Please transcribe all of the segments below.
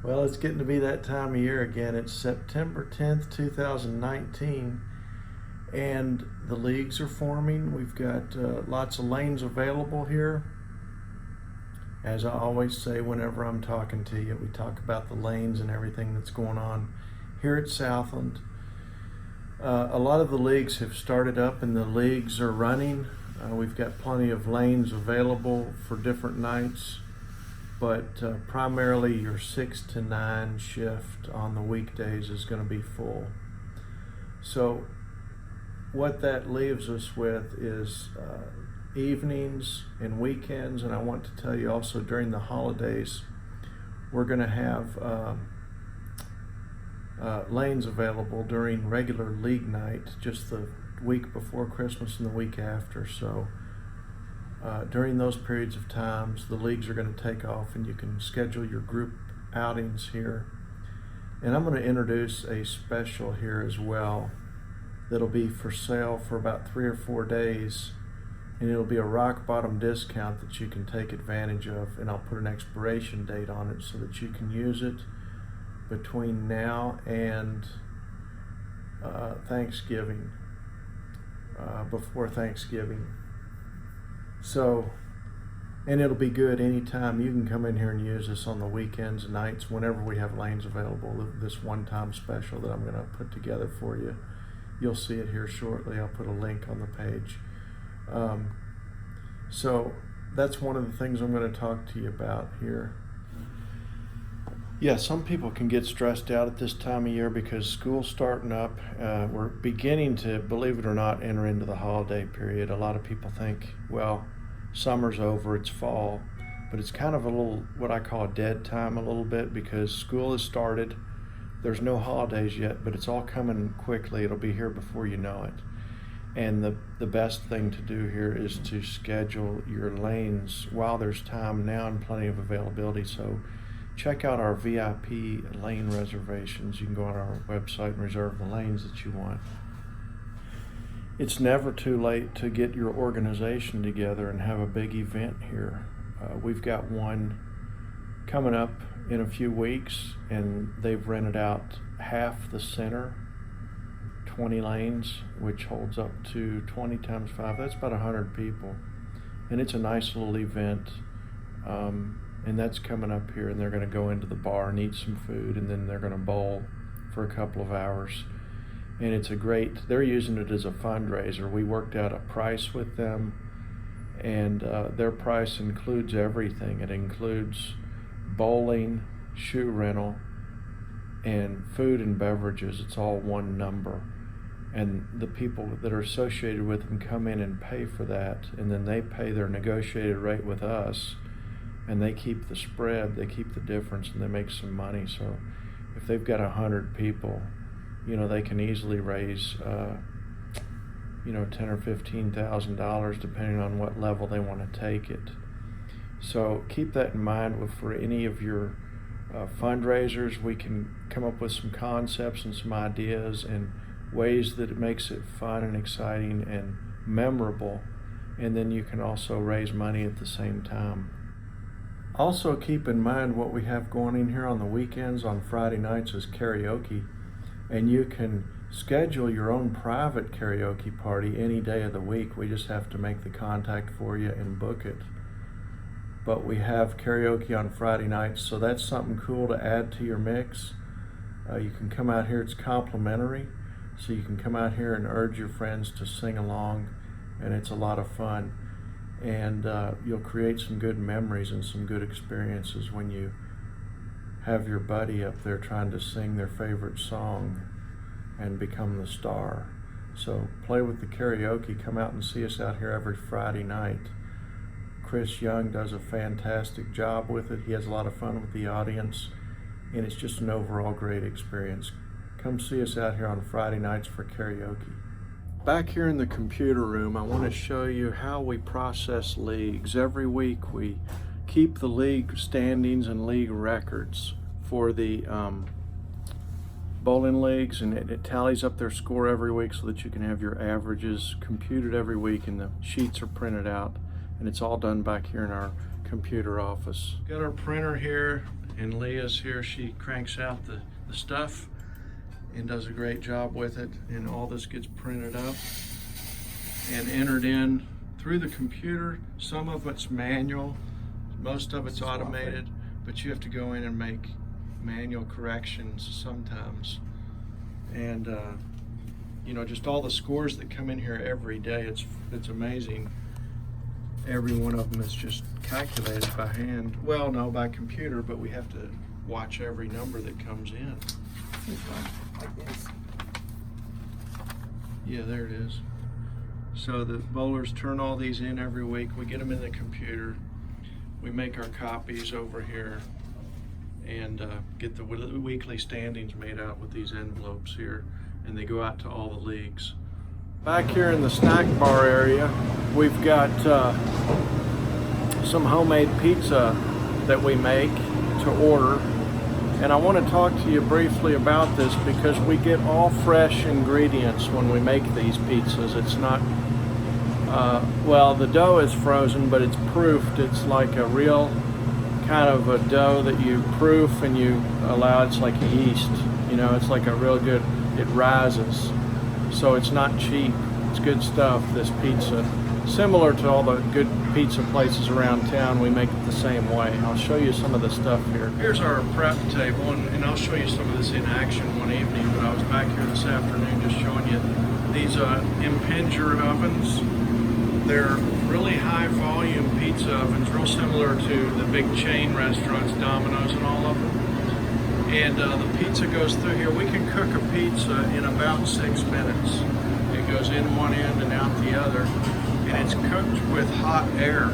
Well, it's getting to be that time of year again. It's September 10th, 2019, and the leagues are forming. We've got lots of lanes available here. As I always say whenever I'm talking to you, we talk about the lanes and everything that's going on here at Southland. A lot of the leagues have started up and the leagues are running. We've got plenty of lanes available for different nights, but primarily your 6 to 9 shift on the weekdays is going to be full. So what that leaves us with is evenings and weekends, and I want to tell you also during the holidays we're going to have lanes available during regular league night, just the week before Christmas and the week after. So during those periods of times, the leagues are going to take off and you can schedule your group outings here. And I'm going to introduce a special here as well that'll be for sale for about 3 or 4 days, and it'll be a rock bottom discount that you can take advantage of, and I'll put an expiration date on it so that you can use it between now and Thanksgiving, before Thanksgiving. So, and it'll be good anytime. You can come in here and use this on the weekends and nights whenever we have lanes available. This one-time special that I'm going to put together for you. You'll see it here shortly. I'll put a link on the page. So that's one of the things I'm going to talk to you about here. Yeah, some people can get stressed out at this time of year because school's starting up. We're beginning to, believe it or not, enter into the holiday period. A lot of people think, well, summer's over, it's fall, but it's kind of a little, what I call a dead time a little bit, because school has started. There's no holidays yet, but it's all coming quickly. It'll be here before you know it. And the best thing to do here is to schedule your lanes while there's time now and plenty of availability. So check out our VIP lane reservations. You can go on our website and reserve the lanes that you want. It's never too late to get your organization together and have a big event here. We've got one coming up in a few weeks, and they've rented out half the center, 20 lanes, which holds up to 20 times 5. That's about 100 people. And it's a nice little event. And that's coming up here, and they're going to go into the bar and eat some food, and then they're going to bowl for a couple of hours. And it's a great, they're using it as a fundraiser. We worked out a price with them, and their price includes everything. It includes bowling, shoe rental, and food and beverages. It's all one number. And the people that are associated with them come in and pay for that, and then they pay their negotiated rate with us, and they keep the spread, they keep the difference, and they make some money. So if they've got 100 people, you know, they can easily raise $10,000 or $15,000 depending on what level they want to take it. So keep that in mind for any of your fundraisers. We can come up with some concepts and some ideas and ways that it makes it fun and exciting and memorable, and then you can also raise money at the same time. Also keep in mind what we have going in here on the weekends. On Friday nights is karaoke, and you can schedule your own private karaoke party any day of the week. We just have to make the contact for you and book it. But we have karaoke on Friday nights, so that's something cool to add to your mix. You can come out here, it's complimentary, so you can come out here and urge your friends to sing along, and it's a lot of fun. And you'll create some good memories and some good experiences when you have your buddy up there trying to sing their favorite song and become the star. So play with the karaoke. Come out and see us out here every Friday night. Chris Young does a fantastic job with it. He has a lot of fun with the audience, and it's just an overall great experience. Come see us out here on Friday nights for karaoke. Back here in the computer room, I want to show you how we process leagues. Every week we keep the league standings and league records for the bowling leagues, and it tallies up their score every week so that you can have your averages computed every week, and the sheets are printed out, and it's all done back here in our computer office. Got our printer here. And Leah's here, she cranks out the stuff and does a great job with it. And all this gets printed up and entered in through the computer. Some of it's manual, most of it's automated, but you have to go in and make manual corrections sometimes. And you know, just all the scores that come in here every day, it's amazing. Every one of them is just calculated by hand. Well, no, by computer, but we have to watch every number that comes in. Like this. Yeah, there it is. So the bowlers turn all these in every week. We get them in the computer. We make our copies over here and get the weekly standings made out with these envelopes here, and they go out to all the leagues. Back here in the snack bar area, we've got some homemade pizza that we make to order. And I want to talk to you briefly about this because we get all fresh ingredients when we make these pizzas. It's not, well, the dough is frozen, but it's proofed. It's like a real kind of a dough that you proof and you allow, it's like yeast. You know, it's like a real good, it rises. So it's not cheap. It's good stuff, this pizza. Similar to all the good pizza places around town, we make it the same way. I'll show you some of the stuff here. Here's our prep table, and I'll show you some of this in action one evening, but I was back here this afternoon just showing you these impinger ovens. They're really high volume pizza ovens, real similar to the big chain restaurants, Domino's and all of them. And the pizza goes through here. We can cook a pizza in about 6 minutes. It goes in one end and out the other. And it's cooked with hot air.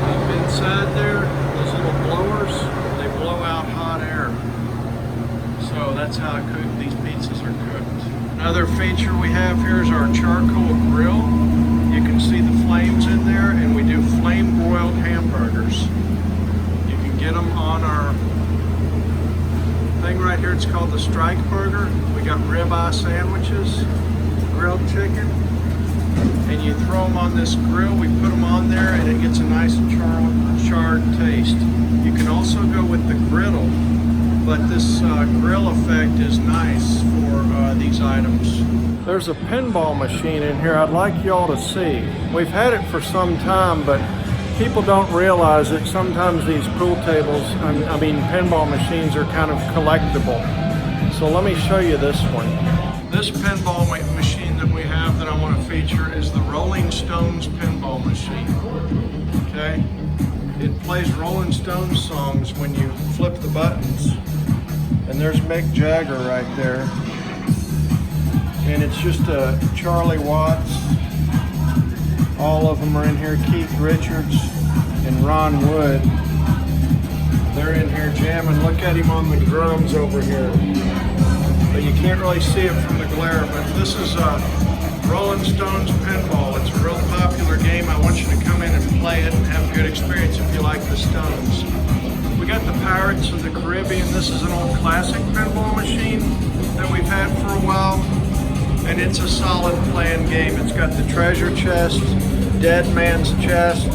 Up inside there, those little blowers, they blow out hot air. So that's how these pizzas are cooked. Another feature we have here is our charcoal grill. You can see the flames in there, and we do flame broiled hamburgers. You can get them on our thing right here. It's called the Strike Burger. We got ribeye sandwiches, grilled chicken, and you throw them on this grill. We put them on there and it gets a nice charred taste. You can also go with the griddle, but this grill effect is nice for these items. There's a pinball machine in here I'd like y'all to see. We've had it for some time, but people don't realize that sometimes these pool tables, I mean pinball machines, are kind of collectible. So let me show you this one. This pinball machine that we have that I want to feature is the Rolling Stones pinball machine. Okay? It plays Rolling Stones songs when you flip the buttons. And there's Mick Jagger right there. And it's just Charlie Watts. All of them are in here. Keith Richards and Ron Wood. They're in here jamming. Look at him on the drums over here. But you can't really see it from the glare. But this is Rolling Stones pinball. It's a real popular game. I want you to come in and play it and have a good experience if you like the Stones. We got the Pirates of the Caribbean. This is an old classic pinball machine that we've had for a while. And it's a solid playing game. It's got the treasure chest, dead man's chest,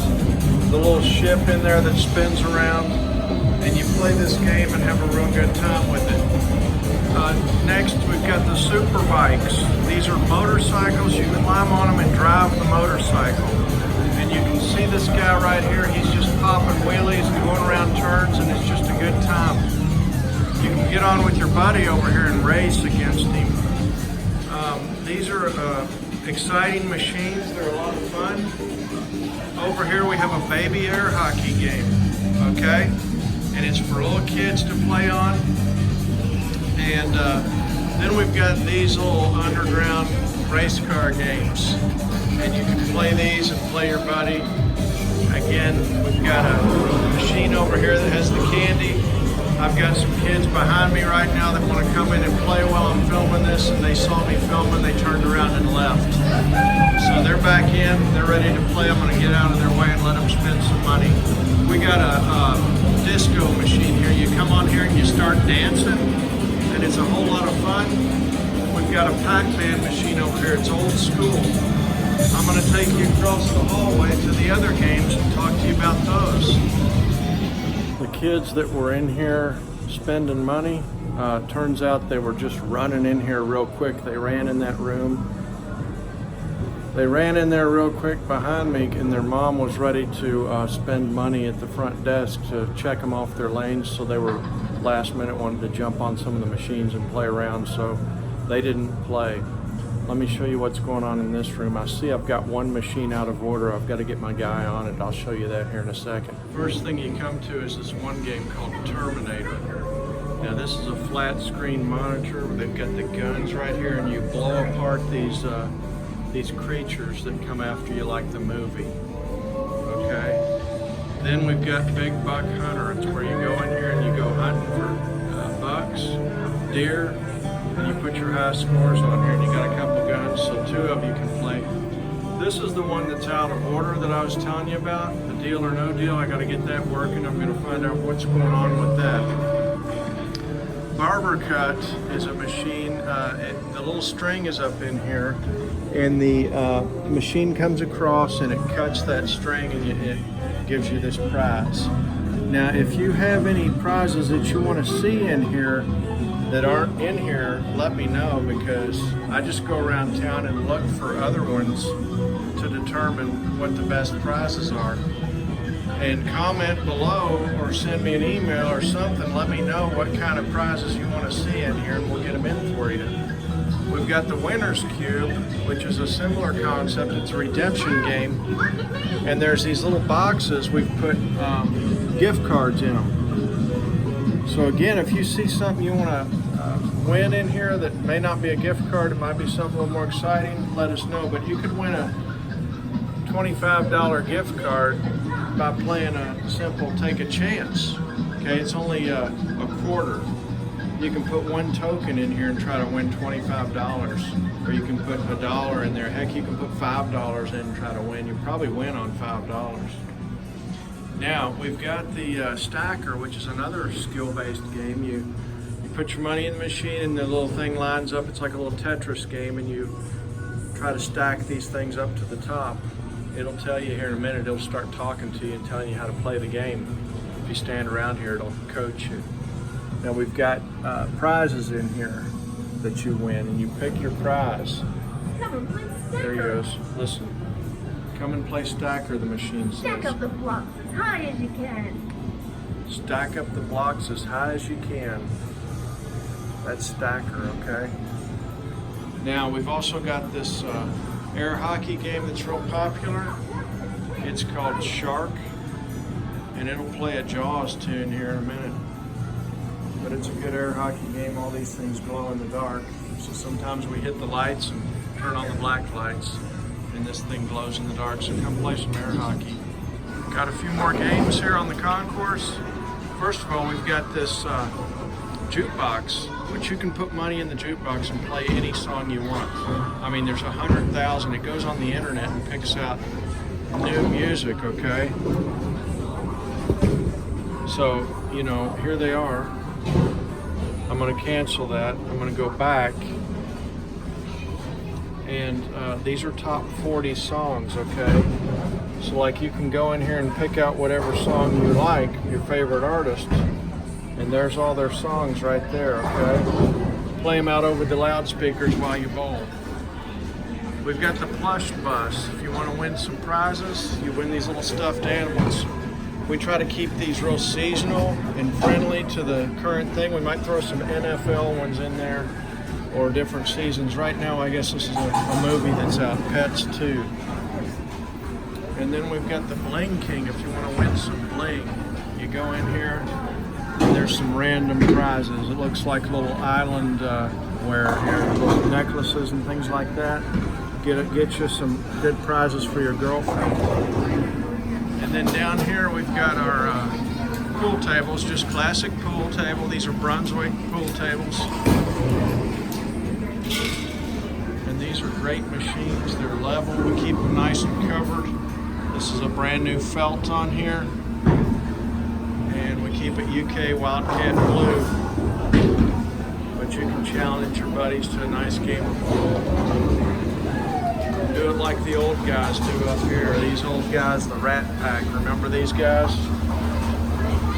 the little ship in there that spins around, and you play this game and have a real good time with it. Next, we've got the super bikes. These are motorcycles. You can climb on them and drive the motorcycle. And you can see this guy right here. He's just popping wheelies and going around turns, and it's just a good time. You can get on with your buddy over here and race against him. These are exciting machines. They're a lot of fun. Over here we have a baby air hockey game, okay? And it's for little kids to play on. And then we've got these little underground race car games. And you can play these and play your buddy. Again, we've got a machine over here that has the candy. I've got some kids behind me right now that want to come in and play while I'm filming this, and they saw me filming, they turned around and left. So they're back in, they're ready to play. I'm going to get out of their way and let them spend some money. We got a disco machine here. You come on here and you start dancing, and it's a whole lot of fun. We've got a Pac-Man machine over here. It's old school. I'm going to take you across the hallway to the other games and talk to you about those. The kids that were in here spending money, turns out they were just running in here real quick. They ran in that room. They ran in there real quick behind me, and their mom was ready to spend money at the front desk to check them off their lanes. So they were last minute wanted to jump on some of the machines and play around, so they didn't play. Let me show you what's going on in this room. I see I've got one machine out of order. I've got to get my guy on it. I'll show you that here in a second. First thing you come to is this one game called Terminator. Now this is a flat screen monitor. They've got the guns right here, and you blow apart these creatures that come after you like the movie. Okay. Then we've got Big Buck Hunter. It's where you go in here and you go hunting for bucks, deer, and you put your high scores on here, and you got a couple guns, so two of you can play. This is the one that's out of order that I was telling you about, the Deal or No Deal. I got to get that working. I'm going to find out what's going on with that. Barber Cut is a machine. The little string is up in here, and the machine comes across and it cuts that string, and it gives you this prize. Now, if you have any prizes that you want to see in here that aren't in here, let me know, because I just go around town and look for other ones to determine what the best prizes are. And comment below or send me an email or something. Let me know what kind of prizes you want to see in here, and we'll get them in for you. We've got the Winner's Cube, which is a similar concept. It's a redemption game. And there's these little boxes. We've put gift cards in them. So again, if you see something you want to win in here that may not be a gift card, it might be something a little more exciting, let us know. But you could win a $25 gift card by playing a simple Take a Chance. Okay, it's only a quarter. You can put one token in here and try to win $25, or you can put $1 in there. Heck, you can put $5 in and try to win. You probably win on $5. Now we've got the stacker, which is another skill-based game. You put your money in the machine, and the little thing lines up. It's like a little Tetris game, and you try to stack these things up to the top. It'll tell you here in a minute. It'll start talking to you and telling you how to play the game. If you stand around here, it'll coach you. Now we've got prizes in here that you win, and you pick your prize. There he goes. Listen. Come and play Stacker, the machine says. Stack up the blocks as high as you can. Stack up the blocks as high as you can. That's Stacker, okay? Now we've also got this air hockey game that's real popular. It's called Shark, and it'll play a Jaws tune here in a minute. But it's a good air hockey game. All these things glow in the dark. So sometimes we hit the lights and turn on the black lights, and this thing glows in the dark. So come play some air hockey. Got a few more games here on the concourse. First of all, we've got this jukebox, which you can put money in the jukebox and play any song you want. I mean, there's 100,000. It goes on the internet and picks out new music, okay? So, you know, here they are. I'm going to cancel that. I'm going to go back. And these are top 40 songs, okay? So like you can go in here and pick out whatever song you like, your favorite artist, and there's all their songs right there, okay? Play them out over the loudspeakers while you bowl. We've got the plush bus. If you want to win some prizes, you win these little stuffed animals. We try to keep these real seasonal and friendly to the current thing. We might throw some NFL ones in there or different seasons. Right now, I guess this is a movie that's out, Pets 2. And then we've got the Bling King. If you want to win some bling, you go in here and there's some random prizes. It looks like little island wear here, little necklaces and things like that. Get you some good prizes for your girlfriend. And then down here we've got our pool tables, just classic pool table. These are Brunswick pool tables. And these are great machines. They're level. We keep them nice and covered. This is a brand new felt on here. And we keep it UK Wildcat Blue. But you can challenge your buddies to a nice game of pool. Do it like the old guys do up here. These old guys, the Rat Pack. Remember these guys?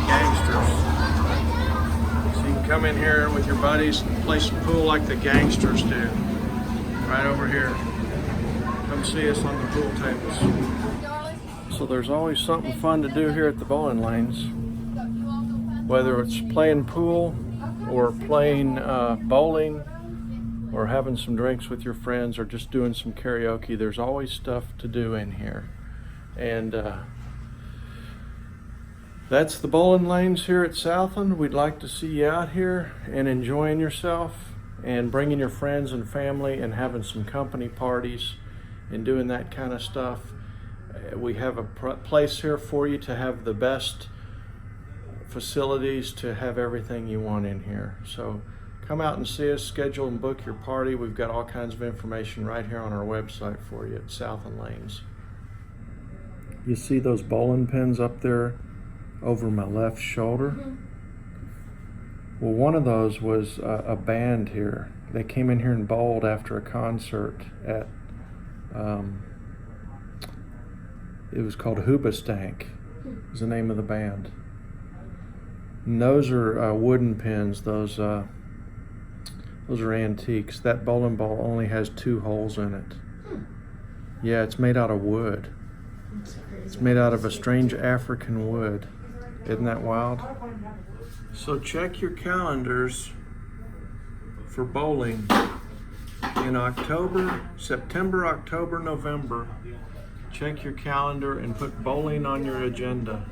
Gangsters. come in here with your buddies and play some pool like the gangsters do. Right over here. Come see us on the pool tables. So there's always something fun to do here at the bowling lanes. Whether it's playing pool or playing bowling or having some drinks with your friends or just doing some karaoke, there's always stuff to do in here. And that's the bowling lanes here at Southland. We'd like to see you out here and enjoying yourself and bringing your friends and family and having some company parties and doing that kind of stuff. We have a place here for you to have the best facilities, to have everything you want in here. So come out and see us, schedule and book your party. We've got all kinds of information right here on our website for you at Southland Lanes. You see those bowling pins up there over my left shoulder? Well, one of those was a band here. They came in here and bowled after a concert at, it was called Hoobastank, is the name of the band. And those are wooden pins. Those are antiques. That bowling ball only has 2 holes in it. Yeah, it's made out of wood. It's made out of a strange African wood. Isn't that wild? So check your calendars for bowling in October, September, October, November. Check your calendar and put bowling on your agenda.